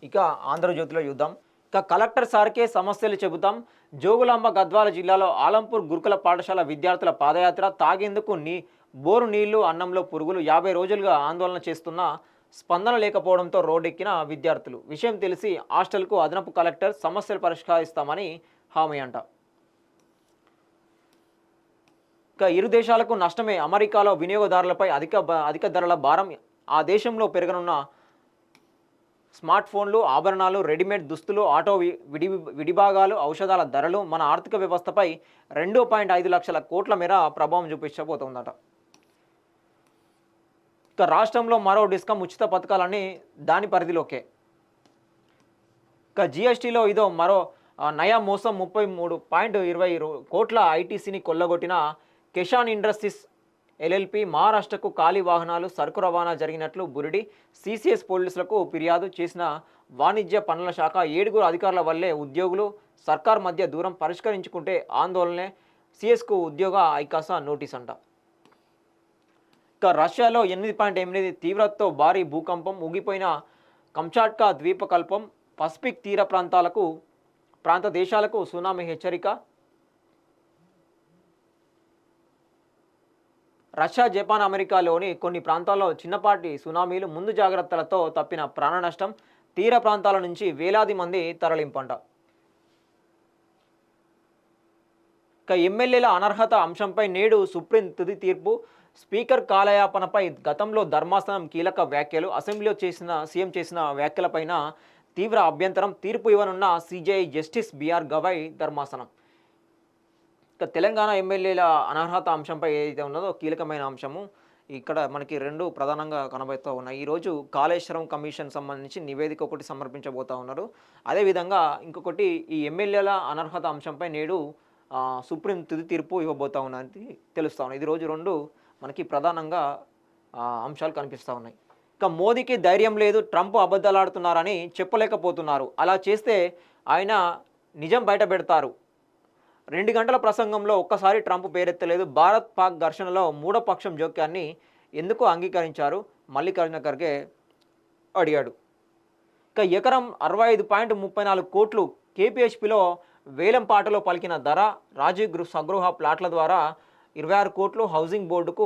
ఇక ఆంధ్రజ్యోతిలో చూద్దాం. ఇక కలెక్టర్ సార్కే సమస్యలు చెబుతాం. జోగులాంబ గద్వాల జిల్లాలో ఆలంపూర్ గురుకుల పాఠశాల విద్యార్థుల పాదయాత్ర తాగేందుకు బోరు నీళ్లు, అన్నంలో పురుగులు 50 రోజులుగా ఆందోళన చేస్తున్నా స్పందన లేకపోవడంతో రోడ్డెక్కిన విద్యార్థులు. విషయం తెలిసి హాస్టల్కు అదనపు కలెక్టర్ సమస్యలు పరిష్కరిస్తామని హామీ అంట. ఇక ఇరు దేశాలకు నష్టమే. అమెరికాలో వినియోగదారులపై అధిక ధరల భారం. ఆ దేశంలో పెరగనున్న స్మార్ట్ ఫోన్లు, ఆభరణాలు, రెడీమేడ్ దుస్తులు, ఆటో విడిభాగాలు, ఔషధాల ధరలు మన ఆర్థిక వ్యవస్థపై 2.5 లక్షల కోట్ల మేర ప్రభావం చూపించబోతోందట. ఇక రాష్ట్రంలో మరో డిస్కమ్ ఉచిత పథకాలన్నీ దాని పరిధిలోకే. ఇక జిఎస్టీలో ఇదో మరో నయా మోసం. 33.20 కోట్ల ఐటీసీని కొల్లగొట్టిన కిషాన్ ఇండస్ట్రీస్ ఎల్ఎల్పి. మహారాష్ట్రకు ఖాళీ వాహనాలు, సరుకు రవాణా జరిగినట్లు బురిడి. సిసిఎస్ పోలీసులకు ఫిర్యాదు చేసిన వాణిజ్య పనుల శాఖ. 7 అధికారుల వల్లే ఉద్యోగులు సర్కార్ మధ్య దూరం పరిష్కరించుకుంటే ఆందోళనే. సిఎస్కు ఉద్యోగ ఐకాస నోటీస్ అంట. ఇక రష్యాలో 8.8 తీవ్రతతో భారీ భూకంపం. ఊగిపోయిన కంచాట్కా ద్వీపకల్పం. పసిఫిక్ తీర ప్రాంత దేశాలకు సునామీ హెచ్చరిక. రష్యా, జపాన్, అమెరికాలోని కొన్ని ప్రాంతాల్లో చిన్నపాటి సునామీలు. ముందు జాగ్రత్తలతో తప్పిన ప్రాణ నష్టం. తీర ప్రాంతాల నుంచి వేలాది మంది తరలింపంట. ఇక ఎమ్మెల్యేల అనర్హత అంశంపై నేడు సుప్రీం తుది తీర్పు. స్పీకర్ కాలయాపనపై గతంలో ధర్మాసనం కీలక వ్యాఖ్యలు. అసెంబ్లీలో సీఎం చేసిన వ్యాఖ్యలపైన తీవ్ర అభ్యంతరం. తీర్పు ఇవ్వనున్న సిజేఐ జస్టిస్ బిఆర్ గవాయ్ ధర్మాసనం. ఇక తెలంగాణ ఎమ్మెల్యేల అనర్హత అంశంపై ఏదైతే ఉన్నదో కీలకమైన అంశము. ఇక్కడ మనకి 2 ప్రధానంగా కనబడుతూ ఉన్నాయి. ఈరోజు కాళేశ్వరం కమిషన్ సంబంధించి నివేదిక ఒకటి సమర్పించబోతూ ఉన్నారు. అదేవిధంగా ఇంకొకటి ఈ ఎమ్మెల్యేల అనర్హత అంశంపై నేడు సుప్రీం తుది తీర్పు ఇవ్వబోతూ ఉన్నది తెలుస్తూ ఉన్నాయి. ఇది రోజు 2 మనకి ప్రధానంగా అంశాలు కనిపిస్తూ ఉన్నాయి. ఇక మోదీకి ధైర్యం లేదు, ట్రంప్ అబద్ధాలాడుతున్నారని చెప్పలేకపోతున్నారు. అలా చేస్తే ఆయన నిజం బయట పెడతారు. 2 గంటల ప్రసంగంలో ఒక్కసారి ట్రంప్ పేరెత్తలేదు. భారత్ పాక్ ఘర్షణలో మూడో పక్షం జోక్యాన్ని ఎందుకు అంగీకరించారు? మల్లికార్జున ఖర్గే అడిగాడు. ఇక ఎకరం 65.34 కోట్లు కేపీహెచ్పిలో వేలం పాటలో పలికిన ధర. రాజీవ్ స్వగృహ ప్లాట్ల ద్వారా 26 కోట్లు. హౌసింగ్ బోర్డుకు